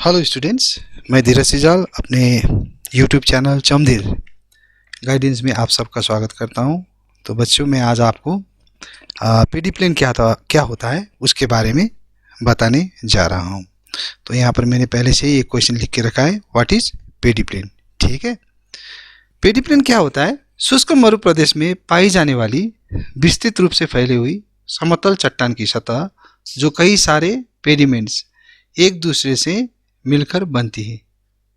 Hello students, मैं धीरज सिजाल अपने YouTube channel चमधीर guidance में आप सबका स्वागत करता हूं। तो बच्चों, मैं आज आपको पेडी प्लेन क्या होता है उसके बारे में बताने जा रहा हूं। तो यहाँ पर मैंने पहले से ही एक क्वेश्चन लिख के रखा है, व्हाट इज पेडी प्लेन। ठीक है, पेडी प्लेन क्या होता है? शुष्क मरु प्रदेश में पाई जाने वाली विस्तृत रूप से फैली हुई समतल चट्टान की सतह जो कई सारे पेडिमेंट्स एक दूसरे से मिलकर बनती है।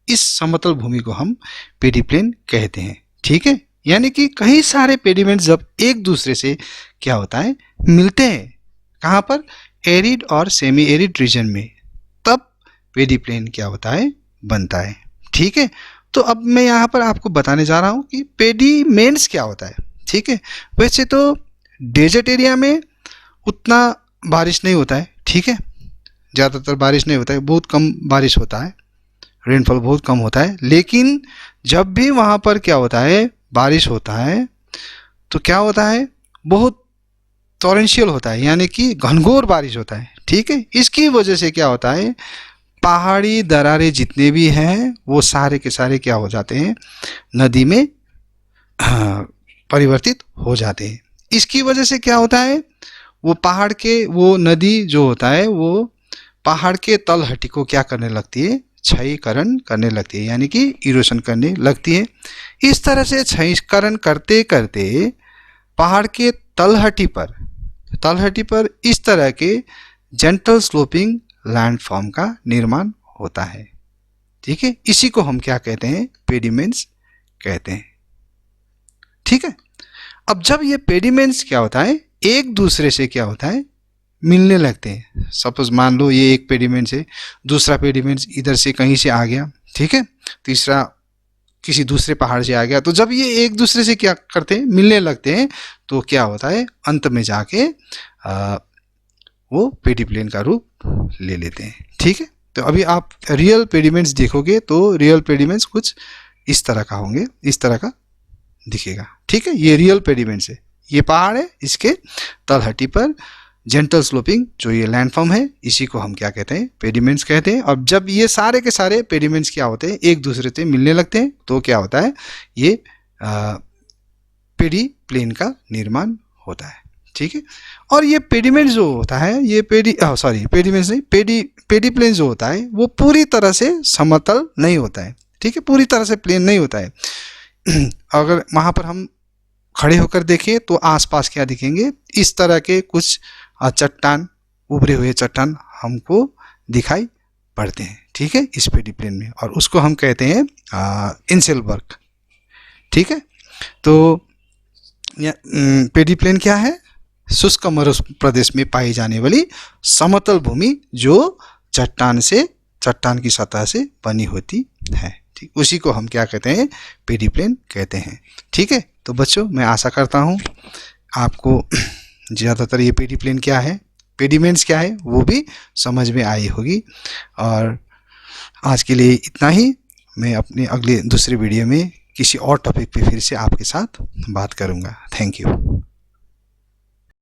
इस समतल भूमि को हम पेडी प्लेन कहते हैं। ठीक है, यानी कि कई सारे पेडिमेंट जब एक दूसरे से क्या होता है, मिलते हैं। कहाँ पर? एरिड और सेमी एरिड रीजन में, तब पेडी प्लेन क्या होता है, बनता है। ठीक है, तो अब मैं यहाँ पर आपको बताने जा रहा हूँ कि पेडिमेंट्स क्या होता है। ठीक है, वैसे तो डेजर्ट एरिया में उतना बारिश नहीं होता है। ठीक है, ज़्यादातर बारिश नहीं होता है, बहुत कम बारिश होता है, रेनफॉल बहुत कम होता है। लेकिन जब भी वहाँ पर क्या होता है, बारिश होता है, तो क्या होता है, बहुत टॉरेंशियल होता है, यानी कि घनघोर बारिश होता है। ठीक है, इसकी वजह से क्या होता है, पहाड़ी दरारें जितने भी हैं वो सारे के सारे क्या हो जाते हैं, नदी में परिवर्तित हो जाते हैं। इसकी वजह से क्या होता है, वो पहाड़ के, वो नदी जो होता है वो पहाड़ के तलहटी को क्या करने लगती है, क्षयीकरण करने लगती है, यानी कि इरोशन करने लगती है। इस तरह से क्षयीकरण करते करते पहाड़ के तलहटी पर इस तरह के जेंटल स्लोपिंग लैंडफॉर्म का निर्माण होता है। ठीक है, इसी को हम क्या कहते हैं, पेडिमेंट्स कहते हैं। ठीक है, अब जब ये पेडिमेंट्स क्या होता है, एक दूसरे से क्या होता है, मिलने लगते हैं। सपोज मान लो ये एक पेडिमेंट से दूसरा पेडिमेंट इधर से कहीं से आ गया। ठीक है, तीसरा किसी दूसरे पहाड़ से आ गया। तो जब ये एक दूसरे से क्या करते हैं, मिलने लगते हैं, तो क्या होता है, अंत में जाके वो पेडी प्लेन का रूप ले लेते हैं। ठीक है, तो अभी आप रियल पेडिमेंट्स देखोगे तो रियल पेडिमेंट्स कुछ इस तरह का होंगे, इस तरह का दिखेगा। ठीक है, ये रियल पेडिमेंट्स है, ये पहाड़ है, इसके तलहटी पर जेंटल स्लोपिंग जो ये लैंडफॉर्म है, इसी को हम क्या कहते हैं, पेडिमेंट्स कहते हैं। और जब ये सारे के सारे पेडिमेंट्स क्या होते हैं, एक दूसरे से मिलने लगते हैं, तो क्या होता है, ये पेडी प्लेन का निर्माण होता है। ठीक है, और ये पेडिमेंट जो होता है, ये पेडिमेंट्स नहीं, पेडी प्लेन जो होता है वो पूरी तरह से समतल नहीं होता है। ठीक है, पूरी तरह से प्लेन नहीं होता है। अगर वहाँ पर हम खड़े होकर देखें तो आसपास क्या दिखेंगे, इस तरह के कुछ चट्टान, उभरे हुए चट्टान हमको दिखाई पड़ते हैं। ठीक है, इस पेडी प्लेन में, और उसको हम कहते हैं इंसेलबर्ग। ठीक है, तो पेडी प्लेन क्या है, शुष्क मरु प्रदेश में पाई जाने वाली समतल भूमि जो चट्टान की सतह से बनी होती है। ठीक, उसी को हम क्या कहते हैं, पेडी प्लेन कहते हैं। ठीक है, तो बच्चों, मैं आशा करता हूँ आपको ज़्यादातर ये पेडी प्लेन क्या है, पेडिमेंट्स क्या है, वो भी समझ में आई होगी। और आज के लिए इतना ही। मैं अपने अगले दूसरे वीडियो में किसी और टॉपिक पे फिर से आपके साथ बात करूँगा। Thank you.